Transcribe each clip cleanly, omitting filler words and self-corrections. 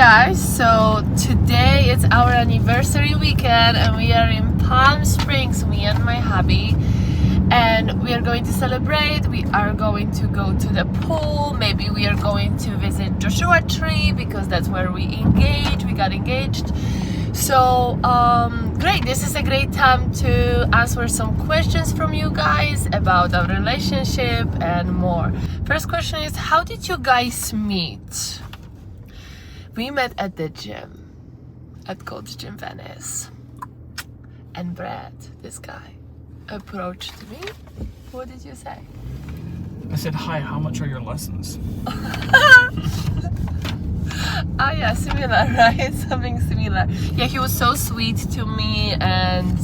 guys, so today it's our anniversary weekend and we are in Palm Springs, me and my hubby, and we are going to celebrate. We are going to go to the pool. Maybe we are going to visit Joshua Tree because that's where we got engaged. So great, this is a great time to answer some questions from you guys about our relationship and more. First question is, how did you guys meet? We met at the gym, at Gold's Gym Venice. And Brad, this guy, approached me. What did you say? I said, hi, how much are your lessons? Ah, yeah, similar, right? Something similar. Yeah, he was so sweet to me and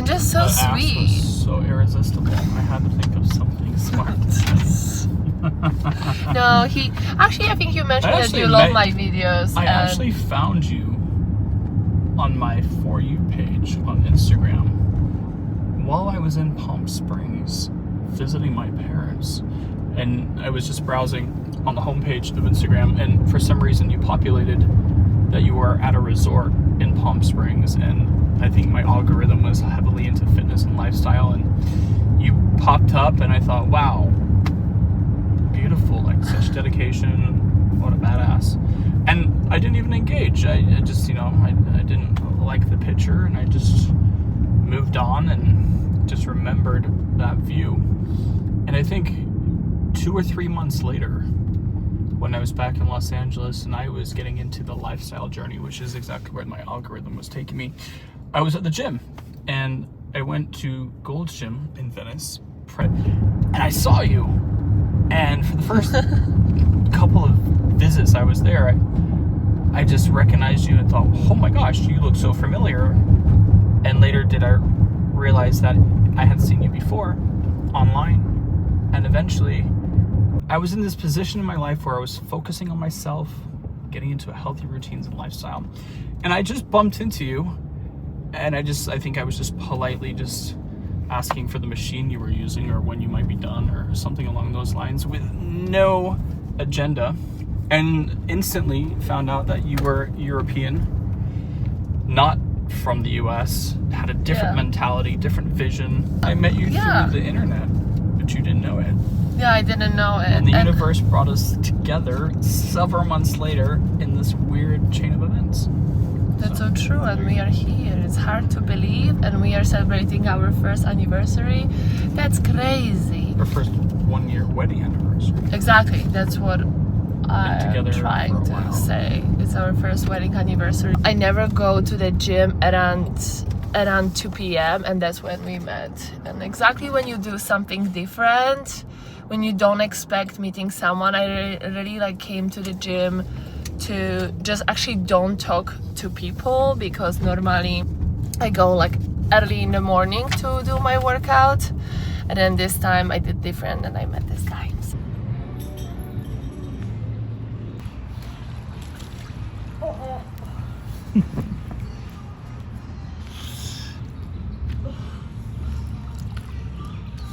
just so sweet. Was so irresistible. I had to think of something smart to say. No, I think you mentioned that you love my videos. I actually found you on my For You page on Instagram while I was in Palm Springs visiting my parents. And I was just browsing on the homepage of Instagram, and for some reason you populated that you were at a resort in Palm Springs, and I think my algorithm was heavily into fitness and lifestyle, and you popped up and I thought, wow, beautiful, like such dedication, what a badass. And I didn't even engage. I just, I didn't like the picture, and I just moved on and just remembered that view. And I think 2 or 3 months later, when I was back in Los Angeles and I was getting into the lifestyle journey, which is exactly where my algorithm was taking me, I was at the gym and I went to Gold's Gym in Venice and I saw you. And for the first couple of visits I was there, I just recognized you and thought, oh my gosh, you look so familiar. And later did I realize that I had seen you before online. And eventually I was in this position in my life where I was focusing on myself, getting into healthy routines and lifestyle. And I just bumped into you, and I think I was just politely just asking for the machine you were using or when you might be done or something along those lines with no agenda, and instantly found out that you were European, not from the US, had a different mentality, different vision. I met you through the internet, but you didn't know it. Yeah, I didn't know it. And the universe brought us together several months later in this weird chain of events. That's so true, and we are here. It's hard to believe, and we are celebrating our first anniversary. That's crazy. Our first 1-year wedding anniversary. Exactly, that's what I'm trying to say. It's our first wedding anniversary. I never go to the gym around 2 p.m. and that's when we met. And exactly when you do something different, when you don't expect meeting someone, I really came to the gym to just actually don't talk to people, because normally I go early in the morning to do my workout, and then this time I did different and I met this guy.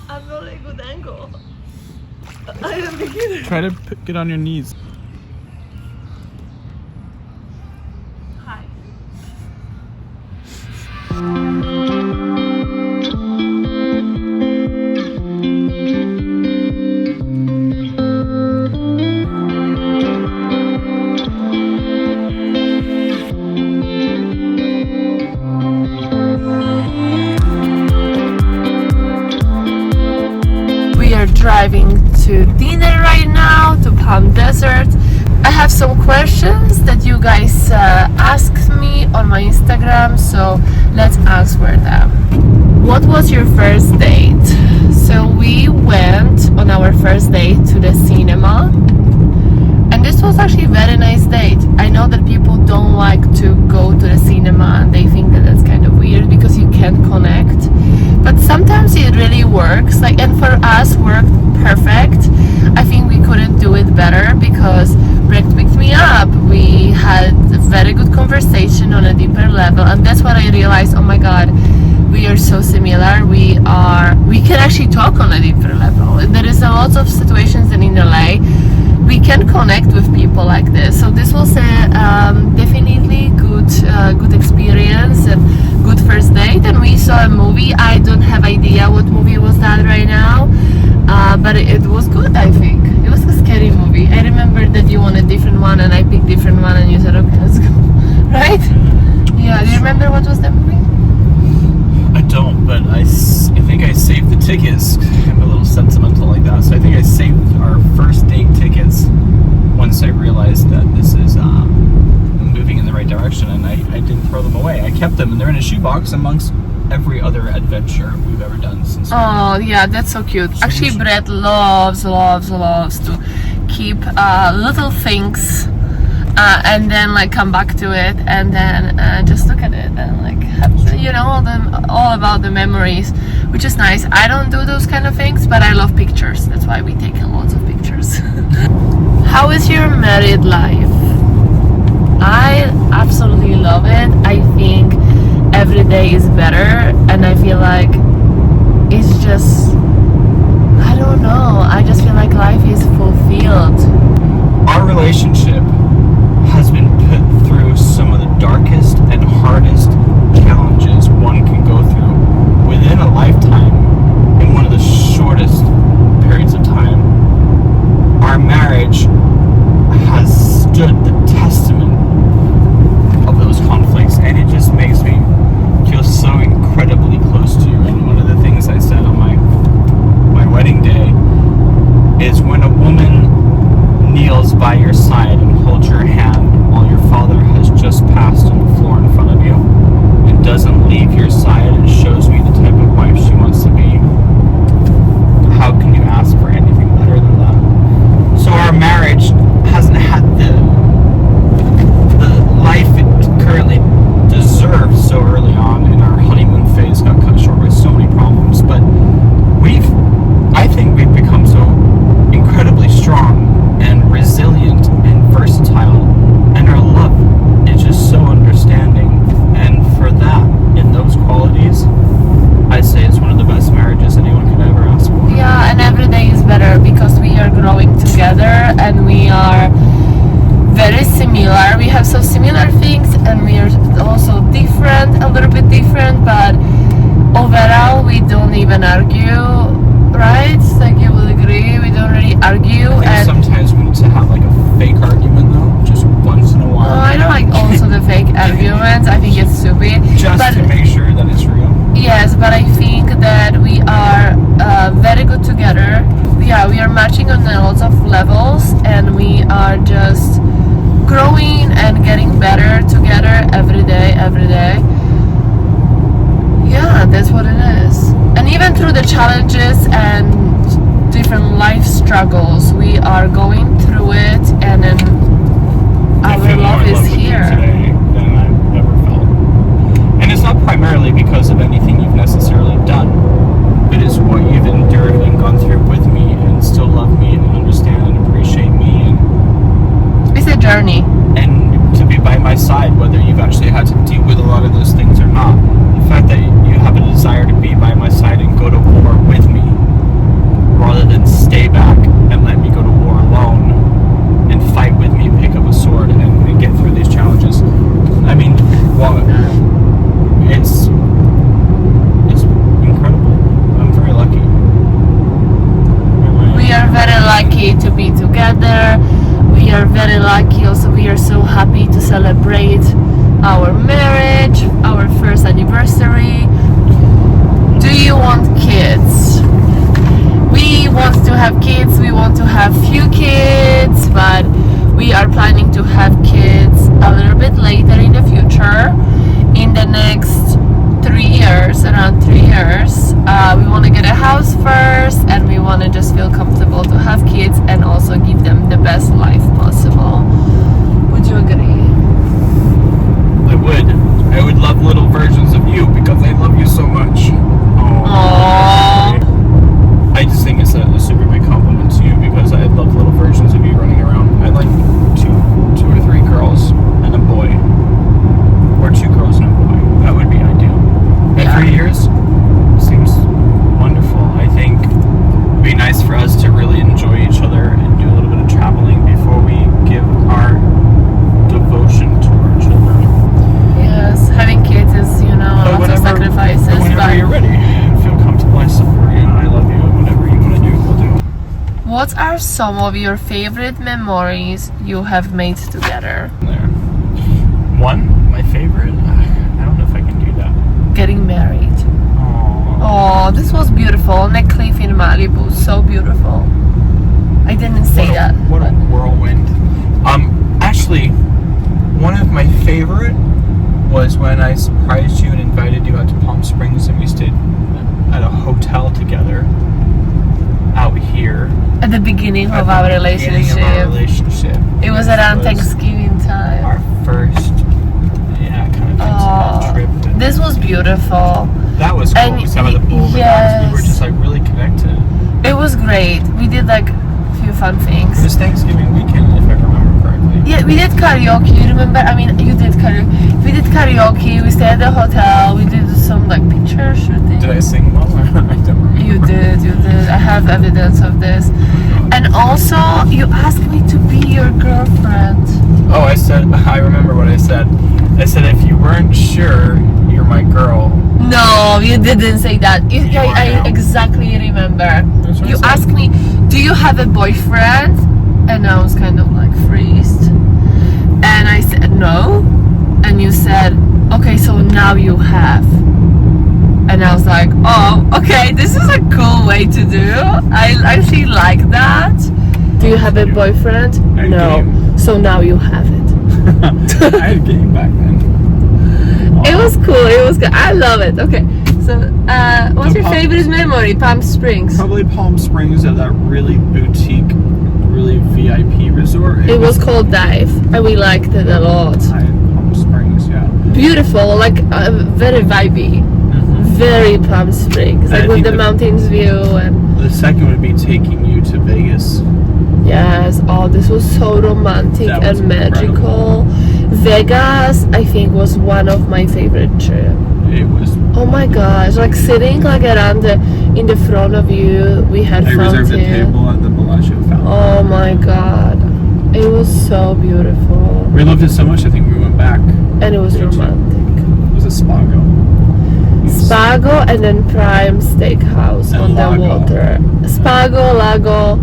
I'm not a good angle. I don't think either. Try to get on your knees. Hi. Driving to dinner right now to Palm Desert. I have some questions that you guys asked me on my Instagram, so let's answer them. What was your first date? So we went on our first date to the cinema, and this was actually a very nice date. I know that people don't like to go to the cinema and they think that that's kind of weird because you can't connect, but sometimes it really works. And for us worked perfect. I think we couldn't do it better because Brett picked me up. We had a very good conversation on a deeper level, and that's when I realized, oh my god, we are so similar. We can actually talk on a deeper level. There is a lot of situations in LA we can connect with people like this. So this was a definitely good experience and good first date. And we saw a movie. I don't have idea what movie was that right now, but it was good. I think it was a scary movie. I remember that you want a different one, and I picked different one, and you said, "Okay, let's go." Right? Yeah. Do you remember what was that movie? I don't, but I think I saved the tickets. I'm a little sentimental like that, so I think I saved our first date tickets once I realized that this is moving in the right direction, and I didn't throw them away. I kept them, and they're in a shoebox amongst every other adventure we've ever done since. Oh, yeah, that's so cute. Actually, Brett loves to keep little things and then like come back to it and then just look at it and like have, you know, all about the memories, which is nice. I don't do those kind of things, but I love pictures. That's why we take lots of pictures. How is your married life? I absolutely love it. I think every day is better, and I feel like it's just, I don't know, I just feel like life is fulfilled. Our relationship has been put through some of the darkest and hardest challenges one can go through within a lifetime in one of the shortest periods of time. Our marriage has stood the testament of those conflicts, and it just makes me feel so incredibly close to you. And one of the things I said on my wedding day is, when a woman kneels by your side and holds your hand while your father has just passed on the floor in front of you and doesn't leave your side and shows me the type of wife she wants to be, how can you ask for anything better than that? So our marriage hasn't had the life it currently deserves so early on, and our honeymoon phase got cut short by so many problems, but I think we've become so incredibly strong and resilient and versatile, and our love is just so understanding, and for that, in those qualities, I say it's one of the best marriages anyone could ever ask for. Yeah, and every day is better because we are growing together and we are very similar. We have some similar things and we are also different, a little bit different, but overall we don't even argue, right? Like, you will agree, we don't really argue. I think and sometimes we need to have like a fake argument though, just once in a while. I don't like also the fake arguments. I think it's stupid. Just but, to make sure that it's real. yes, but I think that we are very good together. Yeah, we are matching on lots of levels, and we are just growing and getting better together every day. Yeah, that's what it is. And even through the challenges and different life struggles, we are going through it, and then I feel our more love in is love with you here. today than I've ever felt. And it's not primarily because of anything you've necessarily done, but it's what you've endured and gone through with me, and still love me and understand and appreciate me, and It's a journey. to be by my side, whether you've actually had to deal with a lot of those things or not. The fact that you have a desire to be by my side and go to war with me, rather than stay back and let me go to war alone and fight with me, pick up a sword and get through these challenges. I mean, well, it's incredible. I'm very lucky. We are very lucky to be together. We are very lucky also. We are so happy to celebrate our marriage, our first anniversary. Do you want kids? We want to have kids. We want to have few kids, but we are planning to have kids a little bit later in the future. In the next 3 years, around 3 years, we want to get a house first, and we want to just feel comfortable to have kids and also give them the best life possible. Would you agree? I would love little versions of you because I love you so much. Aww. I just think it's a super big compliment to you because I love little versions of you running around. I'd like two or three girls and a boy, or 2 girls and a boy. That would be ideal. And Yeah. 3 years, are some of your favorite memories you have made together? There. One, my favorite. I don't know if I can do that. Getting married. Aww. Oh, this was beautiful on a cliff in Malibu. So beautiful. I didn't say that. What a whirlwind. Actually, one of my favorite was when I surprised you and invited you out to Palm Springs, and we stayed at a hotel together out here. At the beginning of our relationship. It was around Thanksgiving time. Our first, kind of trip. And this was beautiful. that was cool. And We sat by the pool. yes. We were just like really connected. It was great. We did like a few fun things. It was Thanksgiving weekend, if I remember correctly. Yeah, we did karaoke. You remember? I mean, you did karaoke. We did karaoke. We stayed at the hotel. We did some like picture shooting. Did I sing well? I don't remember. You did. I have evidence of this. And also, you asked me to be your girlfriend. Oh, I remember what I said. I said, if you weren't sure, you're my girl. No, you didn't say that. I exactly remember. That's what I You said. asked me, do you have a boyfriend? And I was kind of like freezed. And I said, no. And you said, okay, so now you have. And I was like, oh, okay, this is a cool way to do. I actually like that. Do you have a boyfriend? I had No. game. So now you have it. I had game back then. It was cool. It was good. I love it. Okay. So, what's The your favorite memory? Palm Springs. Probably Palm Springs at that really boutique, really VIP resort. It was called Dive, and we liked it a lot. Palm Springs, yeah. Beautiful, like very vibey, very Palm Springs, I like with think the the- mountains view and The second would be taking you to Vegas. yes. Oh, this was so romantic That was and magical. Vegas, I think, was one of my favorite trips. It was. Oh my gosh, like sitting like around in the front of you, we had I reserved a fountain. table at the Bellagio fountain. Oh my god, it was so beautiful, We loved it so much. I think we went back. and it was Me too. romantic. It was a Spago. Spago and then Prime Steakhouse And on the Lago. water. Spago, Lago.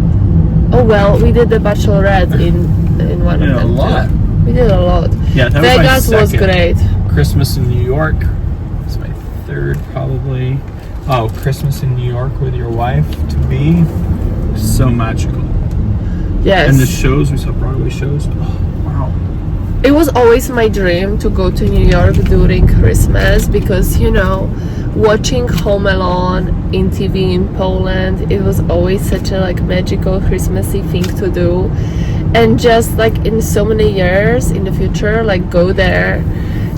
Oh well, we did the Bachelorette in one We of did a them. lot. Too. We did a lot. Yeah, that Vegas was my was second. great. Christmas in New York. It's my third, probably. Oh, Christmas in New York with your wife to be so magical. Yes. And the shows, we saw Broadway shows. Oh, wow. It was always my dream to go to New York during Christmas because, you know, watching Home Alone in TV in Poland, it was always such a like magical Christmassy thing to do. And just like in so many years in the future, like go there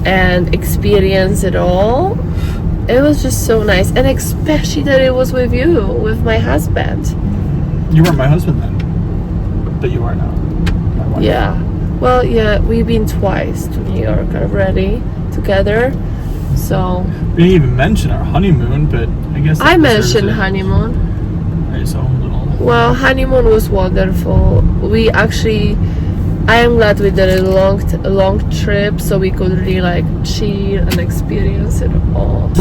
and experience it all. It was just so nice, and especially that it was with you, with my husband. You weren't my husband then, but you are now. My wife. Yeah. Well, yeah, we've been twice to New York already together. So We didn't even mention our honeymoon, but I guess I that mentioned deserves it. honeymoon. Its own little. Well, honeymoon was wonderful. We actually, I am glad we did a long trip so we could really like chill and experience it all.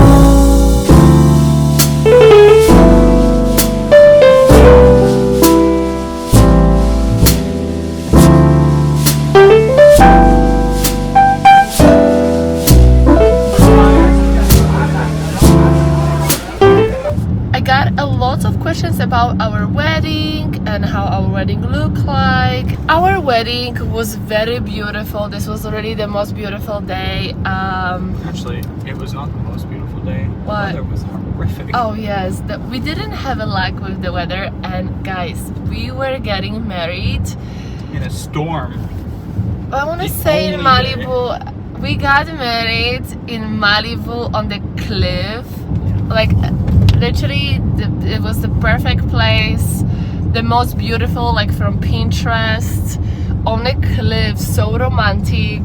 I got a lot of questions about our wedding and how our wedding looked like. Our wedding was very beautiful. This was already the most beautiful day. Actually, it was not the most beautiful day. What? The weather was horrific. Oh yes, we didn't have a luck with the weather, and guys, we were getting married. In a storm. I want to The say in only Malibu, we got married in Malibu on the cliff. Like literally, it was the perfect place, the most beautiful, like from Pinterest, on a cliff, so romantic.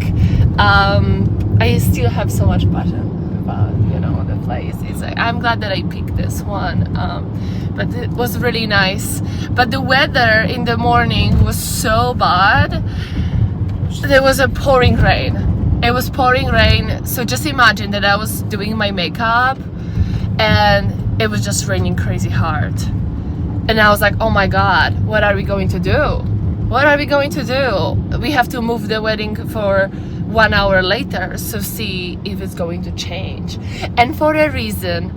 I still have so much passion about the place. It's like, I'm glad that I picked this one, but it was really nice. But the weather in the morning was so bad. There was a pouring rain. It was pouring rain, so just imagine that I was doing my makeup and it was just raining crazy hard. And I was like, oh my God, what are we going to do? What are we going to do? We have to move the wedding for 1 hour later, so see if it's going to change. And for a reason,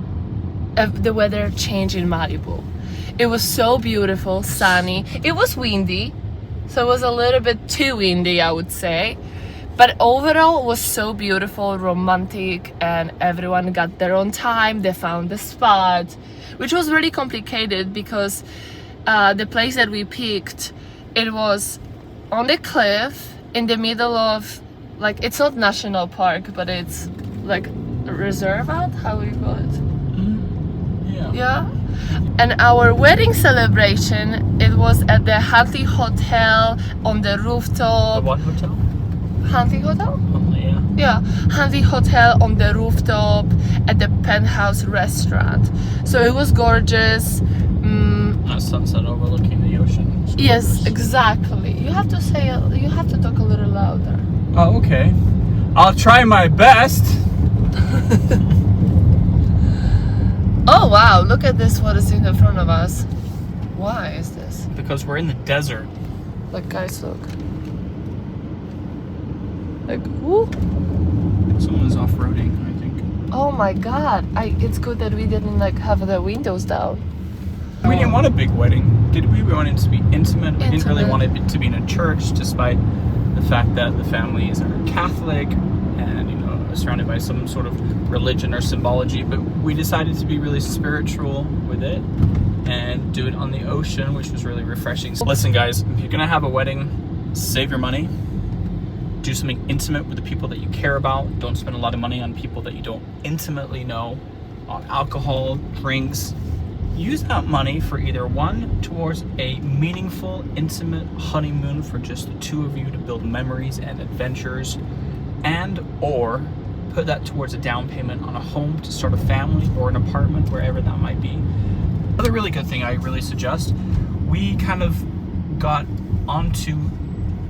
the weather changed in Malibu. It was so beautiful, sunny. It was windy, so it was a little bit too windy, I would say. But overall, it was so beautiful, romantic, and everyone got their own time. They found the spot, which was really complicated because the place that we picked, it was on the cliff in the middle of, like, it's not national park, but it's like a reserve, how do you call it? Yeah. And our wedding celebration, it was at the Huntley Hotel on the rooftop. The what hotel? Huntley Hotel? Huntley, yeah. Yeah, Huntley Hotel on the rooftop at the Penthouse restaurant. So it was gorgeous. A sunset overlooking the ocean. It's Yes, gorgeous. exactly. You have to talk a little louder. Oh, okay. I'll try my best. Oh wow, look at this, what is in the front of us. Why is this? Because we're in the desert. Like, guys, look. Like, whoo. Someone's off-roading, I think. Oh my God, it's good that we didn't like have the windows down. We didn't want a big wedding, did we? We wanted it to be intimate. We didn't really Intimate. want it to be in a church, despite the fact that the families are Catholic and, you know, surrounded by some sort of religion or symbology. But we decided to be really spiritual with it and do it on the ocean, which was really refreshing. So listen, guys, if you're gonna have a wedding, save your money. Do something intimate with the people that you care about. Don't spend a lot of money on people that you don't intimately know, on alcohol, drinks. Use that money for either one, towards a meaningful, intimate honeymoon for just the two of you to build memories and adventures, and or put that towards a down payment on a home to start a family or an apartment, wherever that might be. Another really good thing I really suggest, we kind of got onto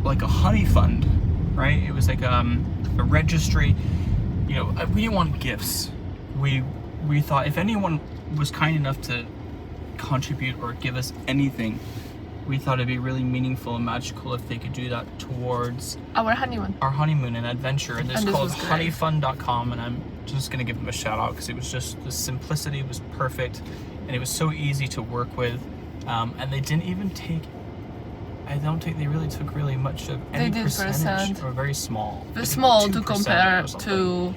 like a honey fund, right? It was like a registry. You know, we didn't want gifts. We thought if anyone was kind enough to contribute or give us anything, we thought it'd be really meaningful and magical if they could do that towards Our honeymoon. our honeymoon and adventure. And this And is this called was great. honeyfund.com, and I'm just gonna give them a shout out because it was just, the simplicity was perfect and it was so easy to work with, and they didn't even take, I don't think they really took really much of any did percentage, percent. or very small. I Very think small to 2% compare or something. to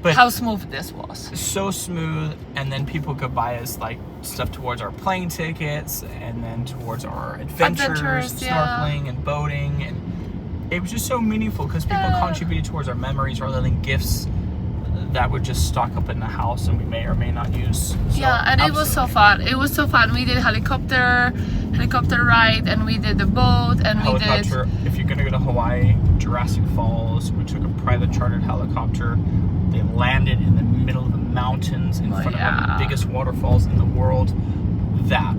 But how smooth this was. so smooth, and then people could buy us like stuff towards our plane tickets, and then towards our adventures, Adventures, yeah. snorkeling and boating, and it was just so meaningful because people Yeah. contributed towards our memories rather than gifts that would just stock up in the house and we may or may not use. So, Yeah, and it was so absolutely. fun. It was so fun. We did helicopter ride, and we did the boat, and we Helicopter. did. If you're gonna go to Hawaii, Jurassic Falls, we took a private chartered helicopter. They landed in the middle of the mountains in Oh, front of one of yeah. the biggest waterfalls in the world. That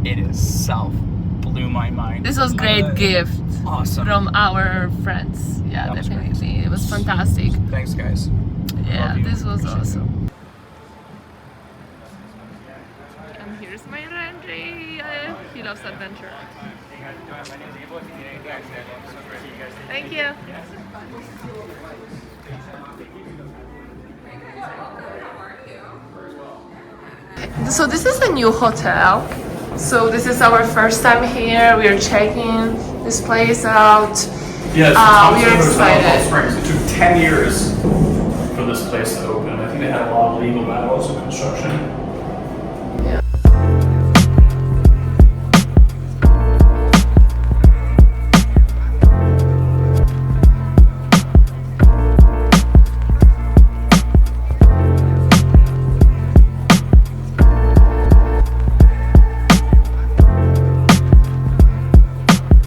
in itself blew my mind. This was great gift Awesome. from our friends. Yeah, That was great. definitely. It was fantastic. Thanks, guys. Yeah, Love you. this was Appreciate awesome. And here's my Randy. He loves adventure. Thank you. So this is a new hotel. So this is our first time here. We are checking this place out. Yes, we are excited. Springs. It took 10 years for this place to open. I think they had a lot of legal battles and construction.